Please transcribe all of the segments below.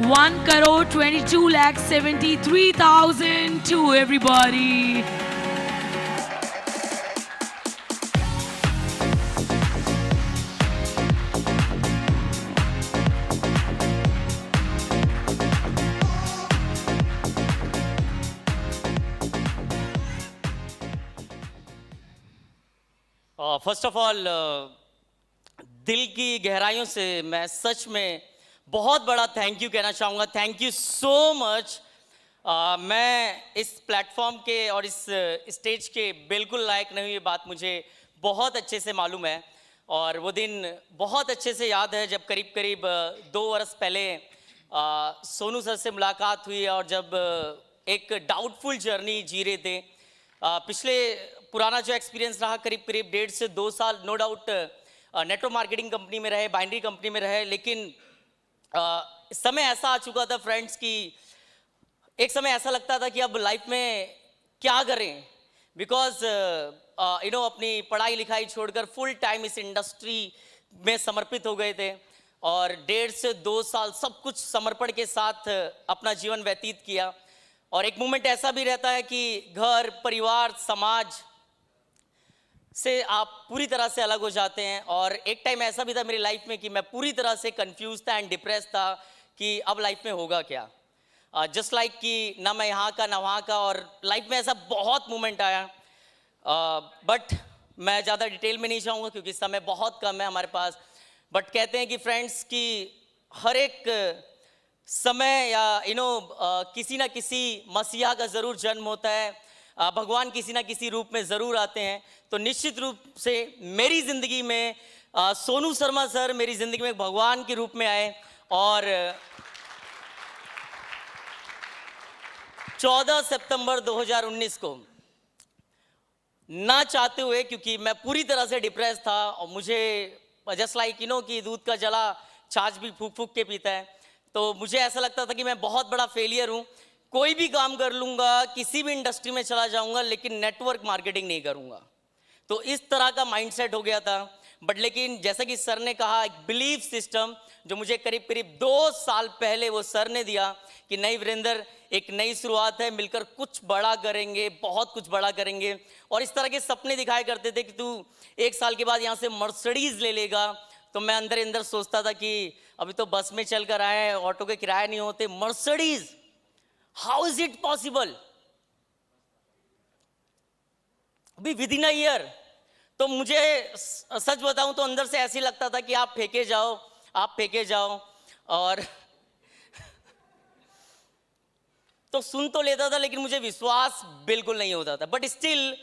1,22,73,000 to everybody. First of all दिल की गहराइयों से मैं सच में बहुत बड़ा थैंक यू कहना चाहूँगा। Thank you so much. मैं इस प्लेटफॉर्म के और इस स्टेज के बिल्कुल लायक नहीं, ये बात मुझे बहुत अच्छे से मालूम है। और वो दिन बहुत अच्छे से याद है जब करीब करीब 2 वर्ष पहले सोनू सर से मुलाकात हुई और जब एक डाउटफुल जर्नी जी रहे थे। पिछले पुराना जो एक्सपीरियंस रहा करीब करीब 1.5 से 2 साल no doubt network marketing company में रहे, बाइनरी कंपनी में रहे, लेकिन समय ऐसा आ चुका था फ्रेंड्स कि एक समय ऐसा लगता था कि अब लाइफ में क्या करें, बिकॉज अपनी पढ़ाई लिखाई छोड़कर फुल टाइम इस इंडस्ट्री में समर्पित हो गए थे और 1.5 से 2 साल सब कुछ समर्पण के साथ अपना जीवन व्यतीत किया। और एक मोमेंट ऐसा भी रहता है कि घर, परिवार, समाज से आप पूरी तरह से अलग हो जाते हैं। और एक टाइम ऐसा भी था मेरी लाइफ में कि मैं पूरी तरह से कंफ्यूज था एंड डिप्रेस था कि अब लाइफ में होगा क्या। जस्ट लाइक कि ना मैं यहाँ का ना वहाँ का, और लाइफ में ऐसा बहुत मोमेंट आया। बट मैं ज़्यादा डिटेल में नहीं जाऊँगा क्योंकि समय बहुत कम है हमारे पास। बट कहते हैं कि फ्रेंड्स की हर एक समय या किसी ना किसी मसीहा का ज़रूर जन्म होता है, भगवान किसी ना किसी रूप में ज़रूर आते हैं। तो निश्चित रूप से मेरी ज़िंदगी में सोनू शर्मा सर मेरी ज़िंदगी में भगवान के रूप में आए और 14 सितंबर 2019 को ना चाहते हुए, क्योंकि मैं पूरी तरह से डिप्रेस था और मुझे जस्ट लाइक कि दूध का जला छाछ भी फूक फूक के पीता है, तो मुझे ऐसा लगता था कि मैं बहुत बड़ा फेलियर हूँ। कोई भी काम कर लूँगा, किसी भी इंडस्ट्री में चला जाऊँगा, लेकिन नेटवर्क मार्केटिंग नहीं करूँगा। तो इस तरह का माइंडसेट हो गया था। बट लेकिन जैसा कि सर ने कहा, एक बिलीफ सिस्टम जो मुझे करीब करीब 2 साल पहले वो सर ने दिया कि नहीं वीरेंद्र, एक नई शुरुआत है, मिलकर कुछ बड़ा करेंगे, बहुत कुछ बड़ा करेंगे। और इस तरह के सपने दिखाया करते थे कि तू 1 साल के बाद यहाँ से मर्सिडीज ले लेगा। तो मैं अंदर अंदर सोचता था कि अभी तो बस में चल कर आए, ऑटो के किराए नहीं होते, Mercedes, how is it possible अभी विद इन अ ईयर। तो मुझे सच बताऊं तो अंदर से ऐसे लगता था कि आप फेंके जाओ, आप फेंके जाओ। और तो सुन तो लेता था लेकिन मुझे विश्वास बिल्कुल नहीं होता था। बट स्टिल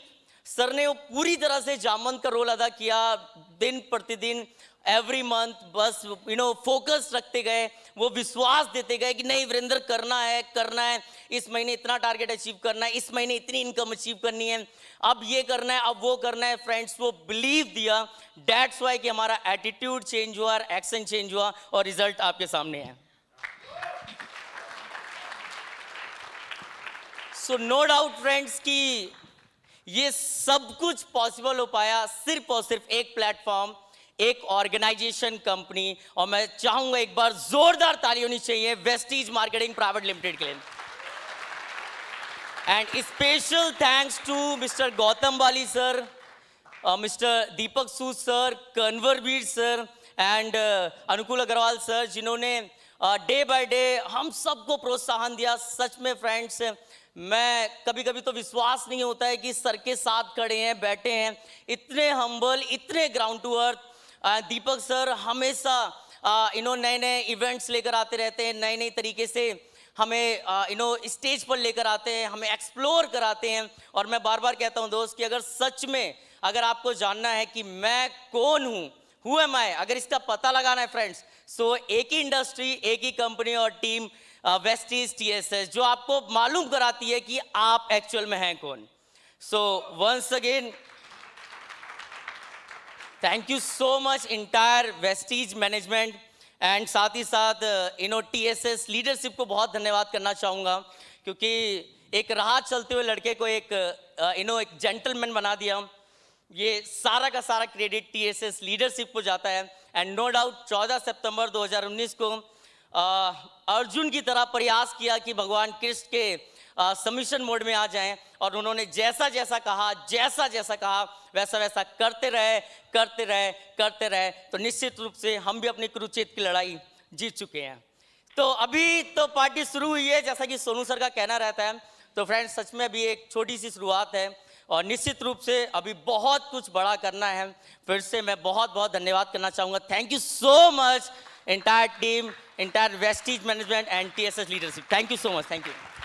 सर ने वो पूरी तरह से जामवंत का रोल अदा किया, दिन प्रतिदिन, एवरी मंथ, बस फोकस रखते गए, वो विश्वास देते गए कि नहीं वीरेंद्र करना है, करना है, इस महीने इतना टारगेट अचीव करना है, इस महीने इतनी इनकम अचीव करनी है, अब ये करना है, अब वो करना है। फ्रेंड्स, वो बिलीव दिया, दैट्स वाई कि हमारा एटीट्यूड चेंज हुआ, एक्शन चेंज हुआ और रिजल्ट आपके सामने है। सो नो डाउट फ्रेंड्स कि ये सब कुछ पॉसिबल हो पाया सिर्फ और सिर्फ एक प्लेटफॉर्म, एक ऑर्गेनाइजेशन, कंपनी। और मैं चाहूंगा एक बार जोरदार ताली होनी चाहिए वेस्टीज मार्केटिंग प्राइवेट लिमिटेड के लिए। And special thanks to mister Gautam Bali sir, mister Deepak Sood sir, Kanwarveer sir and Anukool Agarwal sir, जिन्होंने डे बाय डे हम सबको प्रोत्साहन दिया। सच में फ्रेंड्स, मैं कभी कभी तो विश्वास नहीं होता है कि सर के साथ खड़े हैं, बैठे हैं, इतने हम्बल, इतने ground to earth. Deepak sir हमेशा नए नए इवेंट्स लेकर आते रहते हैं, नए नए तरीके से हमें स्टेज पर लेकर आते हैं, हमें एक्सप्लोर कराते हैं। और मैं बार बार कहता हूं दोस्त कि अगर सच में अगर आपको जानना है कि मैं कौन हूं, हु एम आई, अगर इसका पता लगाना है फ्रेंड्स, सो एक ही इंडस्ट्री, एक ही कंपनी और टीम, वेस्टीज टीएसएस, जो आपको मालूम कराती है कि आप एक्चुअल में हैं कौन। So once again thank you so much entire Vestige management and साथ ही साथ टीएसएस लीडरशिप को बहुत धन्यवाद करना चाहूँगा, क्योंकि एक राह चलते हुए लड़के को एक जेंटलमैन बना दिया। ये सारा का सारा क्रेडिट टीएसएस लीडरशिप को जाता है। एंड नो डाउट 14 सितंबर 2019 को अर्जुन की तरह प्रयास किया कि भगवान कृष्ण के सबमिशन मोड में आ जाएं, और उन्होंने जैसा जैसा कहा वैसा वैसा करते रहे, तो निश्चित रूप से हम भी अपनी कुरुक्षेत्र की लड़ाई जीत चुके हैं। तो अभी तो पार्टी शुरू हुई है, जैसा कि सोनू सर का कहना रहता है। तो फ्रेंड्स, सच में अभी एक छोटी सी शुरुआत है और निश्चित रूप से अभी बहुत कुछ बड़ा करना है। फिर से मैं बहुत बहुत धन्यवाद करना चाहूँगा। Thank you so much, entire team, entire Vestige management and TSS leadership. Thank you so much. Thank you.